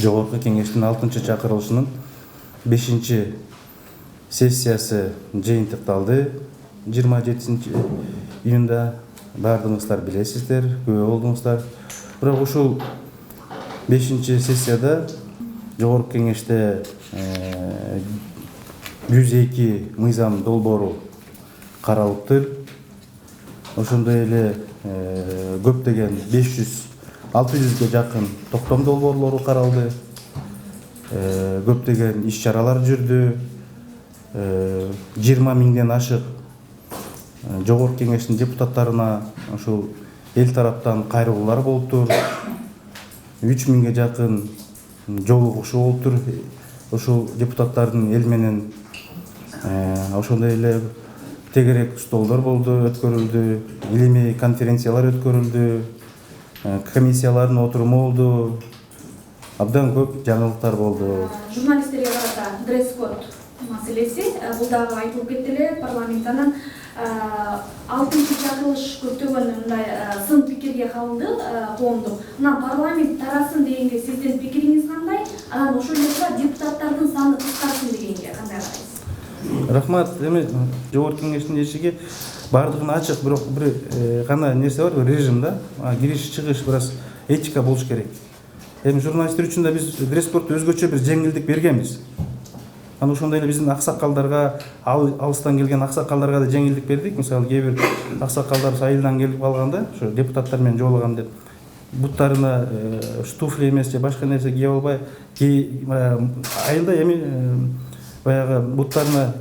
Жогорку кеңештин 6-чакырылышынын 5-сессиясы жыйынтыкталды. 27-июнда бардыгыңыздар билесиздер, күбө болдуңуздар. Бирок ушул 5-сессияда Жогорку кеңеште 102 мыйзам долбоору каралыптыр. Ошондой эле көптөгөн 500-600ге жакын токтом долбоорлору каралды. Көптөгөн иш-чаралар жүрдү. 20 миңден ашык Жогорку кеңештин депутаттарына ушул эл тараптан кайрылуулар болуптур. 3 миңге жакын жолугушуу болуптур. Ушул депутаттардын эл менен ошондой эле тегерек столдор болду, өткөрүлдү, илимий конференциялар өткөрүлдү, комиссиялардын отуруму болду. Абдан көп жаңылыктар болду. Журналисттерге карата дресс-код маселеси бул дагы айтылып кетти эле. Парламенттен 6-чакырылыш көптөгөн мындай сын пикирге кабылды коомдук. Мына парламент тарасын дегенге сиздин пикириңиз кандай? Анан ошол эле депутаттардын саны кыскарсын дегенге кандай карайсыз? Рахмат. Эми Жогорку кеңештин эшиги бардыгына ачык, бирок бир гана нерсе бар, режим да. Кириш чыгыш бир аз этика болуш керек. Эми журналисттер үчүн да биз дресс-кодто өзгөчө бир жеңилдик бергенбиз. Анан ошондой эле биздин аксакалдарга, алыстан келген аксакалдарга да жеңилдик бердик. Мисалы кээ бир аксакалдар айылдан келип калганда, ошо депутаттар менен жолугам деп буттарына туфли эмес же башка нерсе кие албай, айылда эми баягы буттарына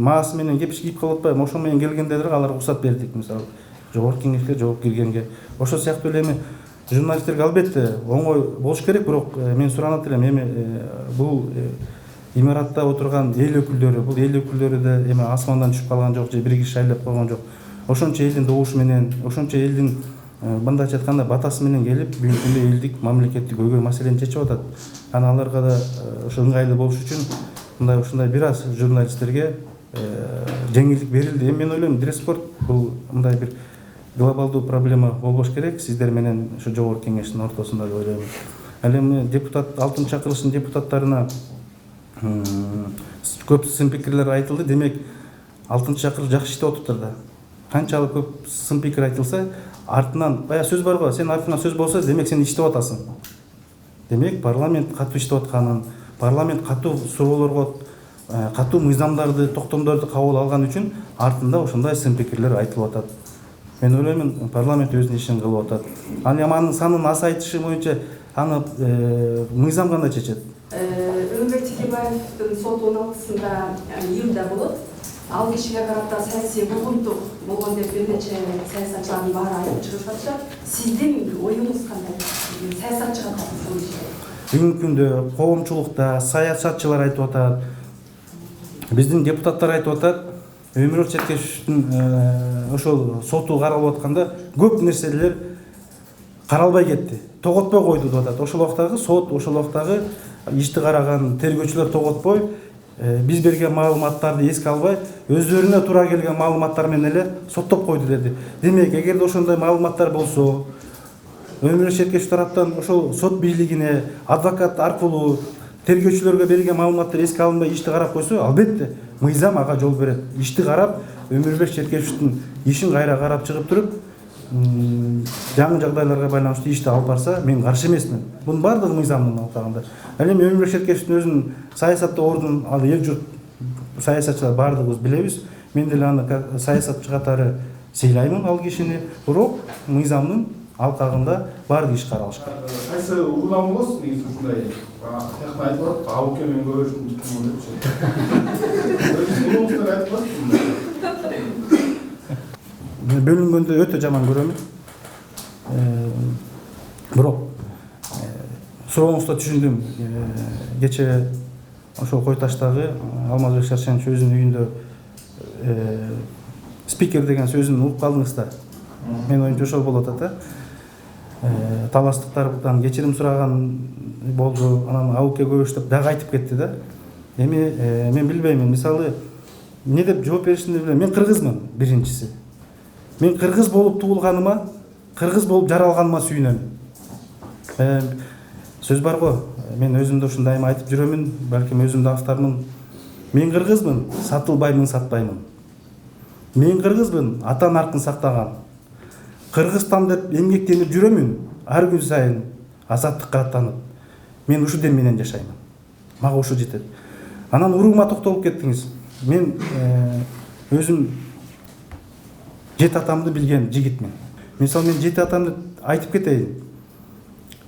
маасы менен кепиш кийип калып атпайбы, ошо менен келгендерге аларга уруксат бердик. Мисалы Жогорку кеңешке жооп киргенге. Ошол сыяктуу эле эми журналисттерге албетте оңой болуш керек, бирок мен суранат элем, эми бул имаратта отурган эл өкүлдөрү, бул эл өкүлдөрү да эми асмандан түшүп калган жок же бир киши шайлап койгон жок. Ошончо элдин добушу менен, ошончо элдин мындайча айтканда батасы менен келип бүгүнкү күндө элдик, мамлекеттик өгөй маселени чечип атат. Анан аларга да ошо ыңгайлуу болуш үчүн мындай ушундай бир аз журналисттерге жеңилдик берилди. Эми мен ойлойм, дресс-код бул мындай бир глобалдуу проблема болбош керек, сиздер менен ушу Жогорку кеңештин ортосунда деп ойлойм. Ал эми депутат 6-чакырылыштын депутаттарына көп сын пикирлер айтылды. Демек 6-чакырылыш жакшы иштеп атыптыр да. Канчалык көп сын пикир айтылса, артынан бая сөз бар го, сен артынан сөз болсо, демек сен иштеп атасың. Демек парламент катуу иштеп атканын, парламент катуу суроолорго катуу мыйзамдарды, токтомдорду кабыл алган үчүн артында ошондой сын пикирлер айтылып атат. Мен ойлойм, парламент өзүнүн ишин кылып атат. Ал эми анын санын азайтышы боюнча аны мыйзам кандай чечет? Өмүрбек Текебаевдин сот 16-сында июлда болот. Ал кишиге карата саясий бугунтук болгон деп бир нече саясатчылардын баары айтып чыгышып атышат. Сиздин оюңуз кандай? Саясатчыга катысты бул ишке. Бүгүнкү күндө коомчулукта саясатчылар айтып атат, биздин депутаттар айтып атат, Өмүрбек Черкешевдин ошол соту каралып атканда көп нерселер каралбай кетти, тоготпой койду деп атат. Ошол убактагы сот, ошол убактагы ишти караган тергөөчүлөр тоготпой, биз берген маалыматтарды эске албай, өздөрүнө туура келген маалыматтар менен эле соттоп койду деди. Демек, эгерде ошондой маалыматтар болсо, Өмүрбек Черкешев тараптан ошол сот бийлигине, адвокат аркылуу тергөөчүлөргө берилген маалыматтар эске алынбай ишти карап койсо, албетте мыйзам ага жол берет. Ишти карап, Өмүрбек Черкешевдин ишин кайра карап чыгып туруп, жаңы жагдайларга байланыштуу ишти алып барса, мен каршы эмесмин. Бунун баардыгы мыйзамдын алкагында. Ал эми Өмүрбек Черкешевдин өзүнүн саясатта ордун, ал эл журт саясатчылар баардыгыбыз билебиз. Мен деле аны саясатчы катары сыйлаймын ал кишини, бирок мыйзамдын алкагында баардык иш каралыш керек. Кайсы угудан болосуз негизи ушундай тиякта айтып атат, АУК менен көрүшүп турмун депчи. Өзүңүздөр айтып атасызбы? Бөлүнгөндө өтө жаман көрөм. Бирок сурооңузду түшүндүм. Кече ошол Кой Таштагы Алмазбек Шаршенович өзүнүн үйүндө спикер деген сөзүн угуп калдыңыз да. Мен оюмча ошол болуп атат. Таластыктардан кечирим сураган болду, анан АУК көбөштөп дагы айтып кетти да. Эми мен билбеймин, мисалы эмне деп жооп беришимди билбейм. Мен кыргызмын, биринчиси. Мен кыргыз болуп туулганыма, кыргыз болуп жаралганыма сүйүнөм. Сөз бар го, мен өзүм да ушундай айтып жүрөмүн, балким өзүм да автармын. Мен кыргызмын, сатылбаймын, сатпаймын. Мен кыргызмын, ата наркын сактаган. Кыргызстан деп эмгектенип жүрөмүн, ар күн сайын азаттыкка аттанып. Мен ушу дем менен жашайм. Мага ушу жетет. Анан уруума токтолуп кеттиңиз. Мен өзүм жети атамды билген жигитмин. Мисалы мен жети атамды айтып кетейин.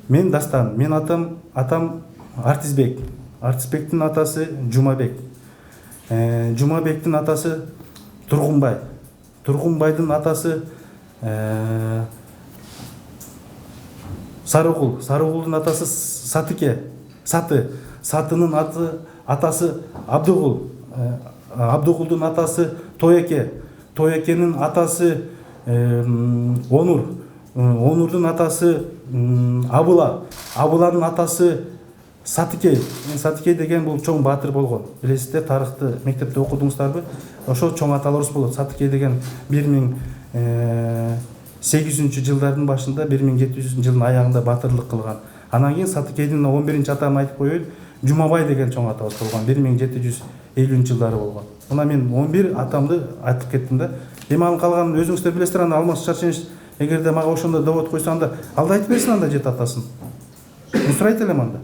Мен дастан, мен атам Артисбек. Артисбектин атасы Жумабек. Жумабектин атасы Тургунбай. Тургунбайдын атасы Сарыгул. Сарыгулдун атасы Сатыке. Сатынын атасы Абдыгул. Абдыгулдун атасы Тояке. Тоякенин атасы Онур. Онурдун атасы Абыла. Абыланын атасы Сатыкей. Сатыкей деген бул чоң баатыр болгон. Билесиздер, тарыхты мектепте окудуңуздарбы? Ошо чоң аталарыбыз болот. Сатыкей деген 1800 жылдардын башында 1700 жылдын аягында батырлык кылган. Анан кийин Сатыкейдин 11-чи атамын айтып коеюн, Жумабай деген чоң атабыз болгон. 1750 жылдары болгон. Мына мен 11 атамды айтып кеттим да. Эми анын калганын өзүңүздөр билесиздер, аны Алмаз Шарченич эгерде мага ошондо довод койсо анда алды айтып берсин анда жети атасын. Сурайт элем анда.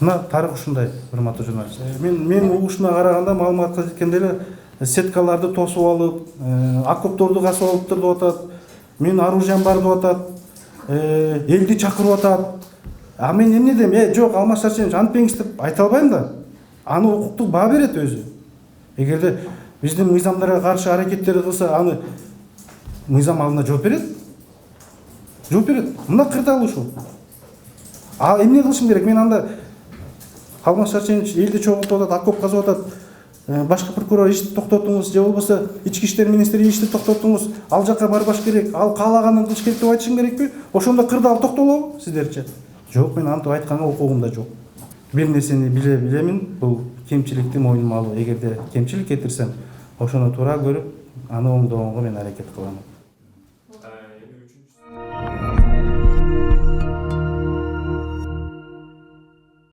Мына тарых ушундай, урматтуу журналист. Мен угушуна караганда маалыматка жеткенде эле сеткаларды тосуп алып, окопторду касып алыптыр деп атат. Мен оружием бар деп атат. Элди чакырып атат. А мен эмне дейм? Жок, Алмаз Шарченович антпеңиз деп айта албайм да. Аны укуктук баа берет өзү. Эгерде биздин мыйзамдарга каршы аракеттер кылса, аны мыйзам алдында жооп берет. Жооп берет. Мына кырдаал ушул. А эмне кылышым керек? Мен анда Алмаз Шарченович элди чогултуп атат, окоп казып атат. Башкы прокурор ишти токтотуңуз, же болбосо ички иштер министри ишти токтотуңуз, ал жака барбаш керек, ал каалаганын кылыш керек деп айтышым керекпи? Ошондо кырдаал токтолобу сиздерчи? Жок, мен антип айтканга укугум да жок. Бир нерсени билемин, бул кемчиликти мойнума алуу. Эгерде кемчилик кетирсем, ошону туура көрүп, аны оңдогонго мен аракет кылам.